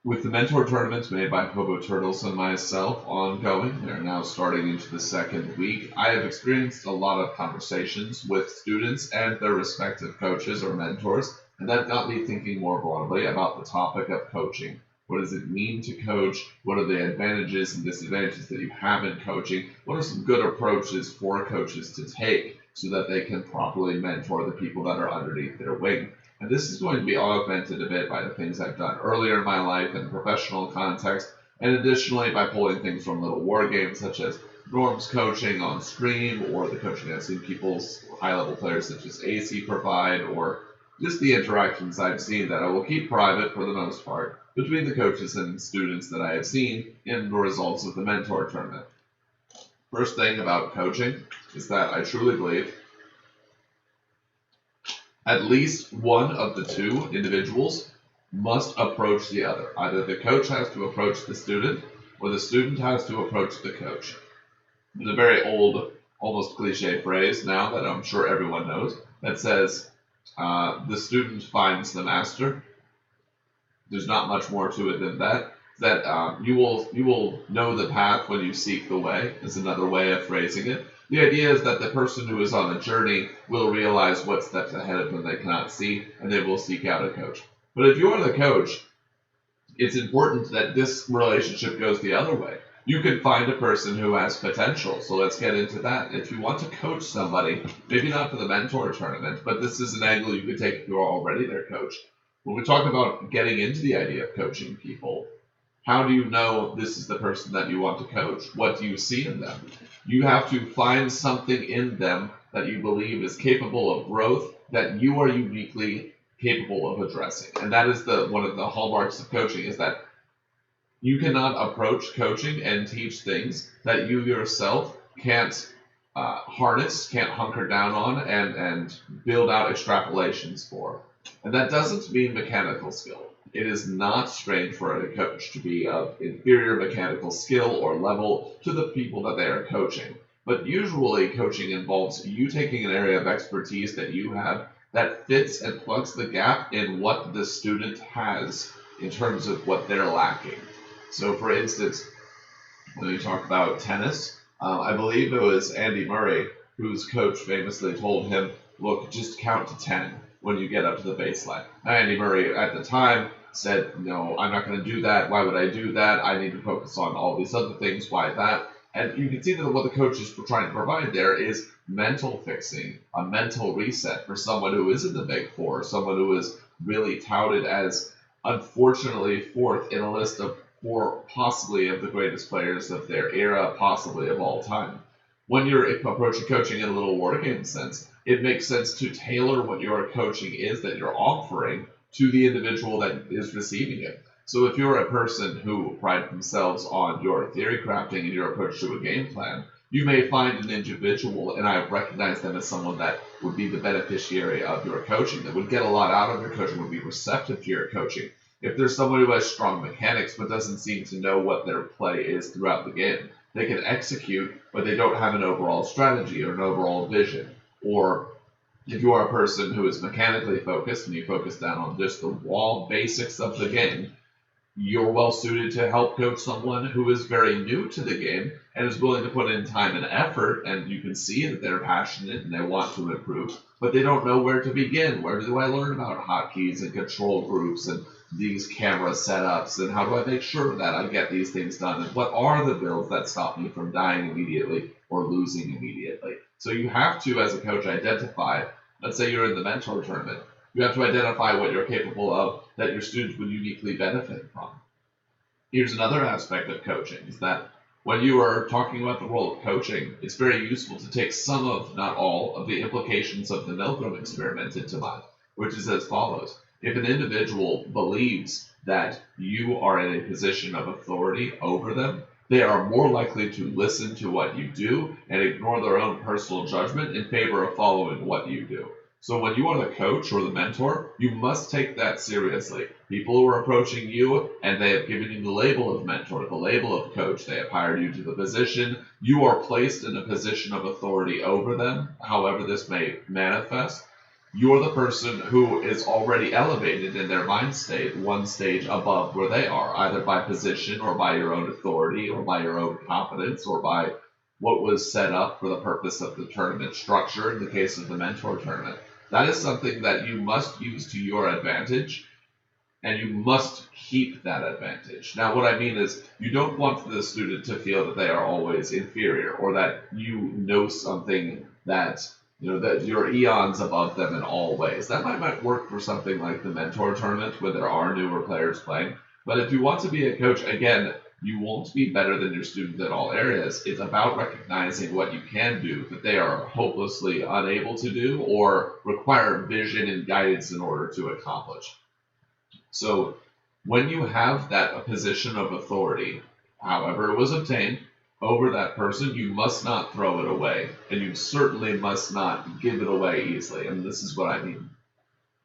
With the mentor tournaments made by Hobo Turtles and myself ongoing, they're now starting into the second week. I have experienced a lot of conversations with students and their respective coaches or mentors, and that got me thinking more broadly about the topic of coaching. What does it mean to coach? What are the advantages and disadvantages that you have in coaching? What are some good approaches for coaches to take so that they can properly mentor the people that are underneath their wing? And this is going to be augmented a bit by the things I've done earlier in my life in a professional context, and additionally by pulling things from little war games such as Norm's coaching on stream, or the coaching I've seen people's high-level players such as AC provide, or just the interactions I've seen that I will keep private for the most part between the coaches and students that I have seen in the results of the mentor tournament. First thing about coaching is that I truly believe at least one of the two individuals must approach the other. Either the coach has to approach the student, or the student has to approach the coach. There's a very old, almost cliche phrase now that I'm sure everyone knows that says, the student finds the master. There's not much more to it than that. You will know the path when you seek the way, is another way of phrasing it. The idea is that the person who is on a journey will realize what steps ahead of them they cannot see, and they will seek out a coach. But if you are the coach, it's important that this relationship goes the other way. You can find a person who has potential, so let's get into that. If you want to coach somebody, maybe not for the mentor tournament, but this is an angle you could take if you're already their coach. When we talk about getting into the idea of coaching people, how do you know this is the person that you want to coach? What do you see in them? You have to find something in them that you believe is capable of growth, that you are uniquely capable of addressing. And that is one of the hallmarks of coaching, is that you cannot approach coaching and teach things that you yourself can't harness, can't hunker down on, and build out extrapolations for. And that doesn't mean mechanical skill. It is not strange for a coach to be of inferior mechanical skill or level to the people that they are coaching. But usually coaching involves you taking an area of expertise that you have that fits and plugs the gap in what the student has in terms of what they're lacking. So for instance, when we talk about tennis, I believe it was Andy Murray whose coach famously told him, look, just count to 10 when you get up to the baseline. Now, Andy Murray at the time said, no, I'm not going to do that. Why would I do that? I need to focus on all these other things. Why that? And you can see that what the coaches were trying to provide there is mental fixing, a mental reset for someone who is in the Big Four, someone who is really touted as, unfortunately, fourth in a list of four possibly of the greatest players of their era, possibly of all time. When you're approaching coaching in a little war game sense, it makes sense to tailor what your coaching is that you're offering to the individual that is receiving it. So if you're a person who pride themselves on your theory crafting and your approach to a game plan, you may find an individual, and I recognize them as someone that would be the beneficiary of your coaching, that would get a lot out of your coaching, would be receptive to your coaching. If there's someone who has strong mechanics but doesn't seem to know what their play is throughout the game, they can execute, but they don't have an overall strategy or an overall vision. Or if you are a person who is mechanically focused and you focus down on just the raw basics of the game, you're well suited to help coach someone who is very new to the game and is willing to put in time and effort, and you can see that they're passionate and they want to improve, but they don't know where to begin. Where do I learn about hotkeys and control groups and these camera setups, and how do I make sure that I get these things done, and what are the builds that stop me from dying immediately or losing immediately? So you have to, as a coach, identify, let's say you're in the mentor tournament, you have to identify what you're capable of that your students would uniquely benefit from. Here's another aspect of coaching, is that when you are talking about the role of coaching, it's very useful to take some of, not all, of the implications of the Milgram experiment into mind, which is as follows. If an individual believes that you are in a position of authority over them, they are more likely to listen to what you do and ignore their own personal judgment in favor of following what you do. So when you are the coach or the mentor, you must take that seriously. People who are approaching you and they have given you the label of mentor, the label of coach, they have hired you to the position, you are placed in a position of authority over them, however this may manifest. you're the person who is already elevated in their mind state, one stage above where they are, either by position or by your own authority or by your own competence or by what was set up for the purpose of the tournament structure in the case of the mentor tournament. That is something that you must use to your advantage, and you must keep that advantage. Now, what I mean is, you don't want the student to feel that they are always inferior, or that you know something that, that you're eons above them in all ways. That might work for something like the mentor tournament, where there are newer players playing. But if you want to be a coach, again, you won't be better than your student in all areas. It's about recognizing what you can do that they are hopelessly unable to do, or require vision and guidance in order to accomplish. So when you have that position of authority, however it was obtained, over that person, you must not throw it away, and you certainly must not give it away easily. And this is what I mean.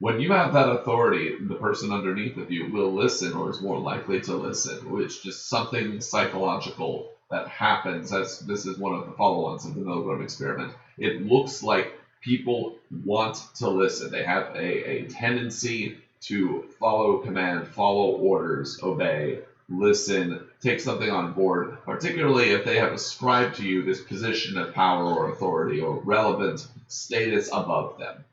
When you have that authority, the person underneath of you will listen, or is more likely to listen, which is just something psychological that happens. As this is one of the follow-ons of the Milgram experiment. It looks like people want to listen. They have a tendency to follow command, follow orders, obey, listen, take something on board, particularly if they have ascribed to you this position of power or authority or relevant status above them.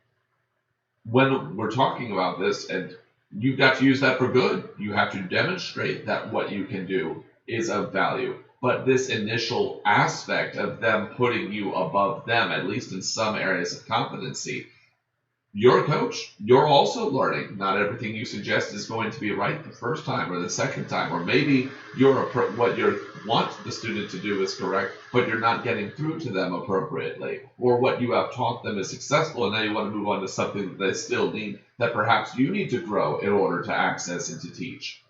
When we're talking about this, and you've got to use that for good, you have to demonstrate that what you can do is of value. But this initial aspect of them putting you above them, at least in some areas of competency, you're a coach. You're also learning. Not everything you suggest is going to be right the first time or the second time, or maybe what you want the student to do is correct, but you're not getting through to them appropriately, or what you have taught them is successful, and now you want to move on to something that they still need, that perhaps you need to grow in order to access and to teach.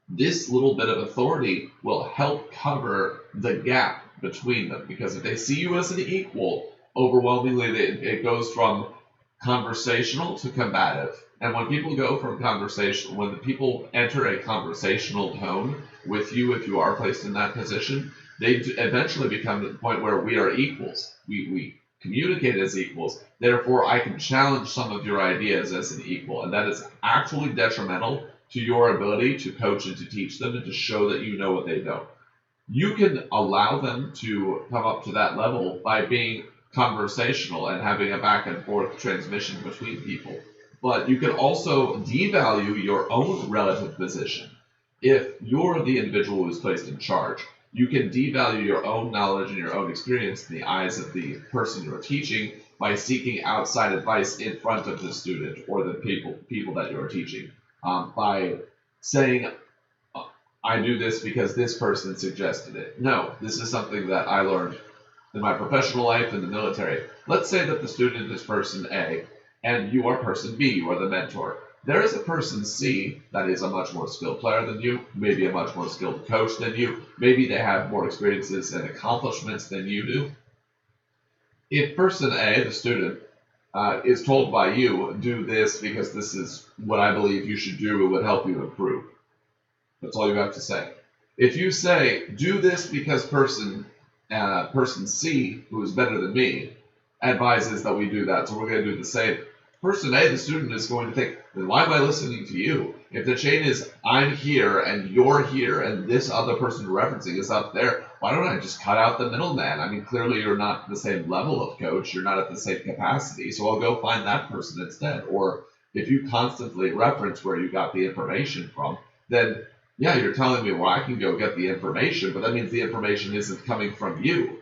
This little bit of authority will help cover the gap between them, because if they see you as an equal, overwhelmingly it goes from conversational to combative. And when people go from conversational, when the people enter a conversational tone with you, if you are placed in that position, they eventually become to the point where we are equals. We communicate as equals. Therefore, I can challenge some of your ideas as an equal. And that is actually detrimental to your ability to coach and to teach them and to show that you know what they don't. You can allow them to come up to that level by being conversational and having a back and forth transmission between people. But you can also devalue your own relative position. If you're the individual who is placed in charge, you can devalue your own knowledge and your own experience in the eyes of the person you're teaching by seeking outside advice in front of the student or the people that you're teaching. By saying, I do this because this person suggested it. No, this is something that I learned in my professional life, in the military. Let's say that the student is person A, and you are person B, you are the mentor. There is a person C that is a much more skilled player than you, maybe a much more skilled coach than you, maybe they have more experiences and accomplishments than you do. If person A, the student, is told by you, do this because this is what I believe you should do, it would help you improve. That's all you have to say. If you say, do this because person C, who is better than me, advises that we do that, so we're going to do the same. Person A, the student, is going to think, then why am I listening to you? If the chain is, I'm here and you're here and this other person you're referencing is up there, why don't I just cut out the middleman? I mean, clearly you're not the same level of coach, you're not at the same capacity, so I'll go find that person instead. Or if you constantly reference where you got the information from, then yeah, you're telling me, well, I can go get the information, but that means the information isn't coming from you.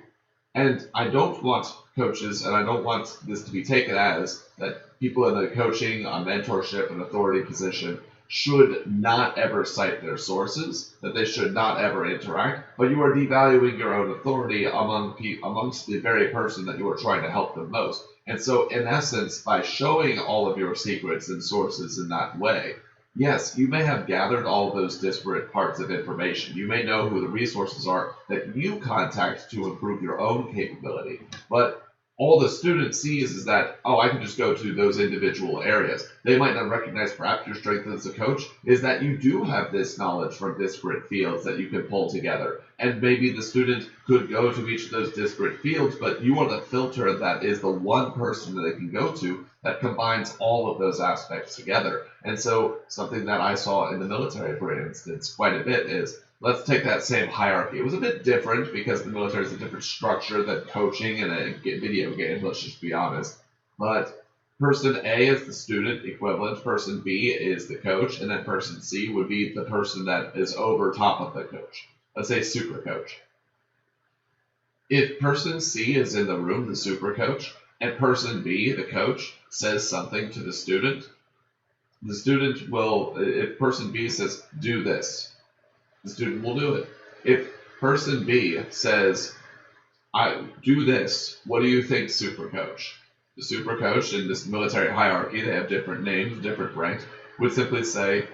And I don't want coaches, and I don't want this to be taken as that people in the coaching, a mentorship, and authority position should not ever cite their sources, that they should not ever interact, but you are devaluing your own authority amongst the very person that you are trying to help the most. And so, in essence, by showing all of your secrets and sources in that way, yes, you may have gathered all those disparate parts of information. You may know who the resources are that you contact to improve your own capability. But all the student sees is that, oh, I can just go to those individual areas. they might not recognize perhaps your strength as a coach is that you do have this knowledge from disparate fields that you can pull together. And maybe the student could go to each of those disparate fields, but you are the filter that is the one person that they can go to that combines all of those aspects together. And so something that I saw in the military, for instance, quite a bit is, let's take that same hierarchy. It was a bit different because the military is a different structure than coaching in a video game, let's just be honest. But person A is the student equivalent, person B is the coach, and then person C would be the person that is over top of the coach. Let's say super coach. If person C is in the room, the super coach, and person B, the coach, says something to the student will, if person B says, do this, the student will do it. If person B says, I do this, what do you think, super coach? The super coach in this military hierarchy, they have different names, different ranks, would simply say,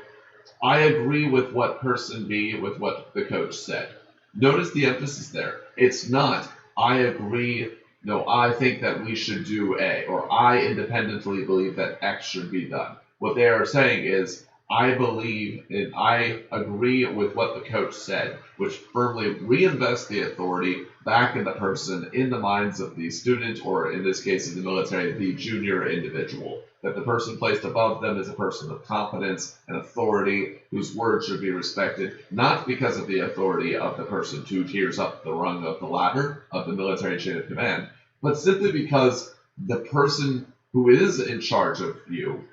I agree with what person B, with what the coach said. Notice the emphasis there. It's not, I agree, no, I think that we should do A, or I independently believe that X should be done. What they are saying is, I believe and I agree with what the coach said, which firmly reinvests the authority back in the person, in the minds of the student, or in this case in the military, the junior individual. That the person placed above them is a person of competence and authority whose word should be respected, not because of the authority of the person 2 tiers up the rung of the ladder of the military chain of command, but simply because the person who is in charge of you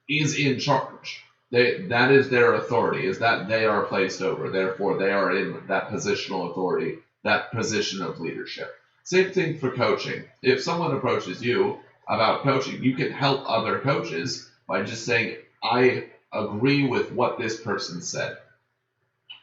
is in charge. That is their authority, is that they are placed over. Therefore, they are in that positional authority, that position of leadership. Same thing for coaching. If someone approaches you about coaching, you can help other coaches by just saying, I agree with what this person said.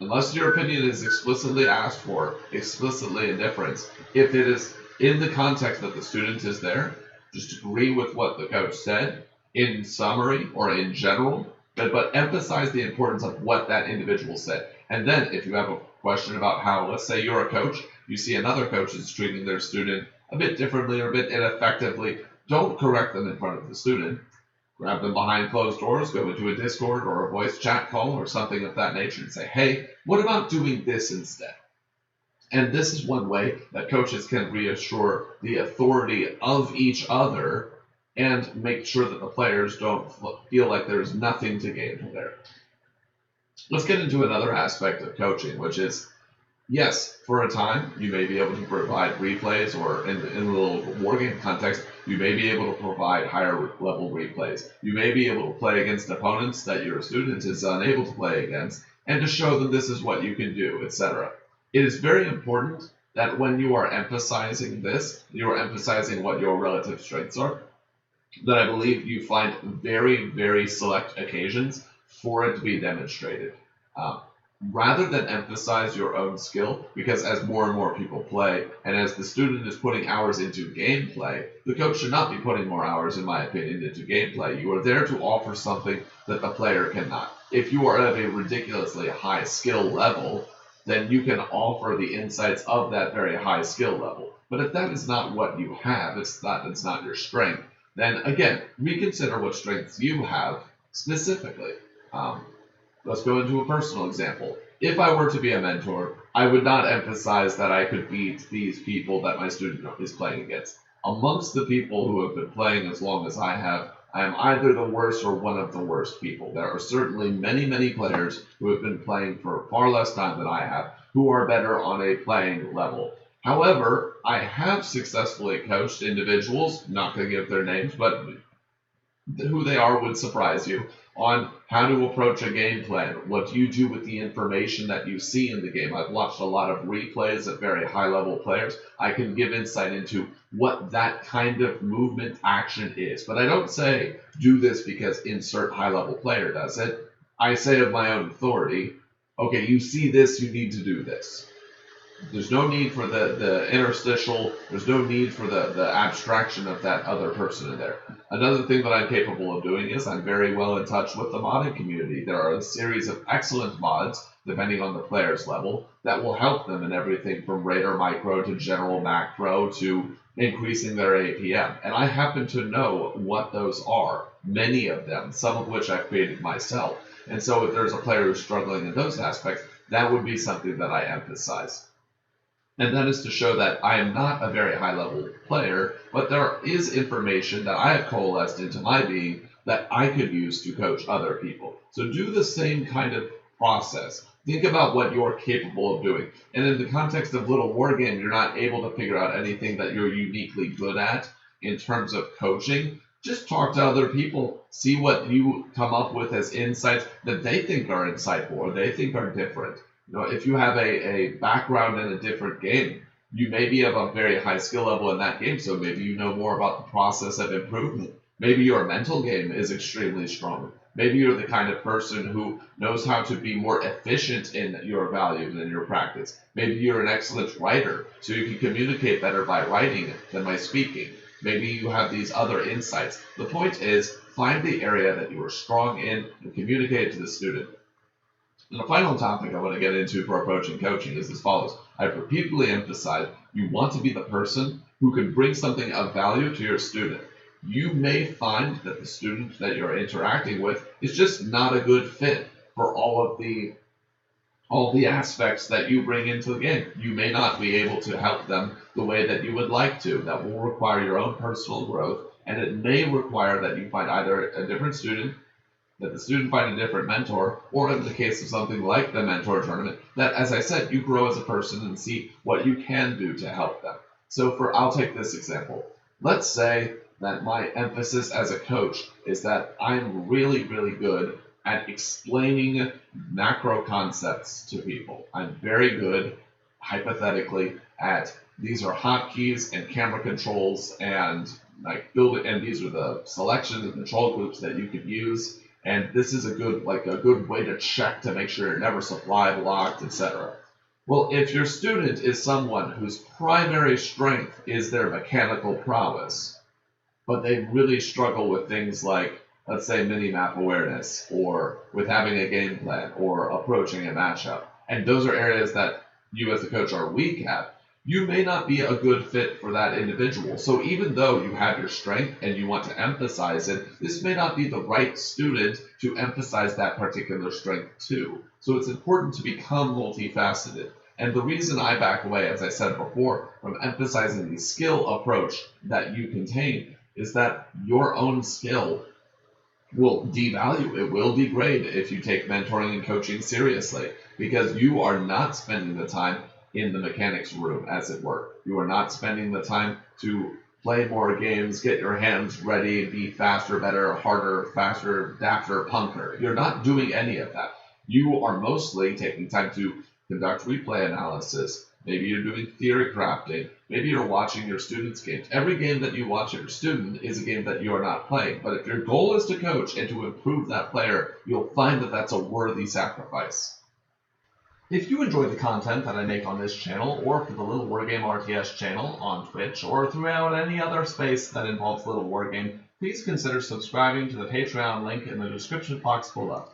Unless your opinion is explicitly asked for, explicitly in difference, if it is in the context that the student is there, just agree with what the coach said in summary or in general, but emphasize the importance of what that individual said. And then if you have a question about how, let's say you're a coach, you see another coach is treating their student a bit differently or a bit ineffectively, don't correct them in front of the student. Grab them behind closed doors, go into a Discord or a voice chat call or something of that nature and say, hey, what about doing this instead? And this is one way that coaches can reassure the authority of each other and make sure that the players don't feel like there's nothing to gain from there. Let's get into another aspect of coaching, which is, yes, for a time, you may be able to provide replays, or in a little wargame context, you may be able to provide higher level replays. You may be able to play against opponents that your student is unable to play against, and to show them this is what you can do, etc. It is very important that when you are emphasizing this, you are emphasizing what your relative strengths are, that I believe you find very, very select occasions for it to be demonstrated. Rather than emphasize your own skill, because as more and more people play, and as the student is putting hours into gameplay, the coach should not be putting more hours, in my opinion, into gameplay. You are there to offer something that the player cannot. If you are at a ridiculously high skill level, then you can offer the insights of that very high skill level. But if that is not what you have, it's not your strength, then again, reconsider what strengths you have specifically. Let's go into a personal example. If I were to be a mentor, I would not emphasize that I could beat these people that my student is playing against. Amongst the people who have been playing as long as I have, I am either the worst or one of the worst people. There are certainly many, many players who have been playing for far less time than I have, who are better on a playing level. However, I have successfully coached individuals, not going to give their names, but who they are would surprise you, on how to approach a game plan. What do you do with the information that you see in the game? I've watched a lot of replays of very high-level players. I can give insight into what that kind of movement action is. But I don't say, do this because insert high-level player does it. I say of my own authority, okay, you see this, you need to do this. There's no need for the interstitial, there's no need for the abstraction of that other person in there. Another thing that I'm capable of doing is I'm very well in touch with the modding community. There are a series of excellent mods, depending on the player's level, that will help them in everything from Raider Micro to General Macro to increasing their APM. And I happen to know what those are. many of them, some of which I've created myself. And so if there's a player who's struggling in those aspects, that would be something that I emphasize. And that is to show that I am not a very high level player, but there is information that I have coalesced into my being that I could use to coach other people. So do the same kind of process. Think about what you're capable of doing. And in the context of Little War Game, you're not able to figure out anything that you're uniquely good at in terms of coaching. Just talk to other people, see what you come up with as insights that they think are insightful or they think are different. If you have a background in a different game, you may be of a very high skill level in that game, so maybe you know more about the process of improvement. Maybe your mental game is extremely strong. Maybe you're the kind of person who knows how to be more efficient in your values and your practice. Maybe you're an excellent writer, so you can communicate better by writing than by speaking. Maybe you have these other insights. The point is, find the area that you are strong in and communicate it to the student. And the final topic I want to get into for approaching coaching is as follows. I've repeatedly emphasized you want to be the person who can bring something of value to your student. You may find that the student that you're interacting with is just not a good fit for all of the aspects that you bring into the game. You may not be able to help them the way that you would like to. That will require your own personal growth, and it may require that you find either a different student, that the student find a different mentor, or in the case of something like the mentor tournament, that, as I said, you grow as a person and see what you can do to help them. So I'll take this example. Let's say that my emphasis as a coach is that I'm really, really good at explaining macro concepts to people. I'm very good, hypothetically, at these are hotkeys and camera controls and and these are the selections and control groups that you could use. And this is a good way to check to make sure you're never supply blocked, etc. Well, if your student is someone whose primary strength is their mechanical prowess, but they really struggle with things like, let's say, mini-map awareness, or with having a game plan, or approaching a matchup, and those are areas that you as a coach are weak at, you may not be a good fit for that individual. So even though you have your strength and you want to emphasize it, this may not be the right student to emphasize that particular strength to. So it's important to become multifaceted. And the reason I back away, as I said before, from emphasizing the skill approach that you contain is that your own skill will devalue, it will degrade if you take mentoring and coaching seriously, because you are not spending the time in the mechanics room, as it were. You are not spending the time to play more games, get your hands ready, be faster, better, harder, faster, dapper, punker. You're not doing any of that. You are mostly taking time to conduct replay analysis. Maybe you're doing theory crafting. Maybe you're watching your students' games. Every game that you watch of your student is a game that you are not playing. But if your goal is to coach and to improve that player, you'll find that that's a worthy sacrifice. If you enjoy the content that I make on this channel, or for the Little Wargame RTS channel on Twitch, or throughout any other space that involves Little Wargame, please consider subscribing to the Patreon link in the description box below.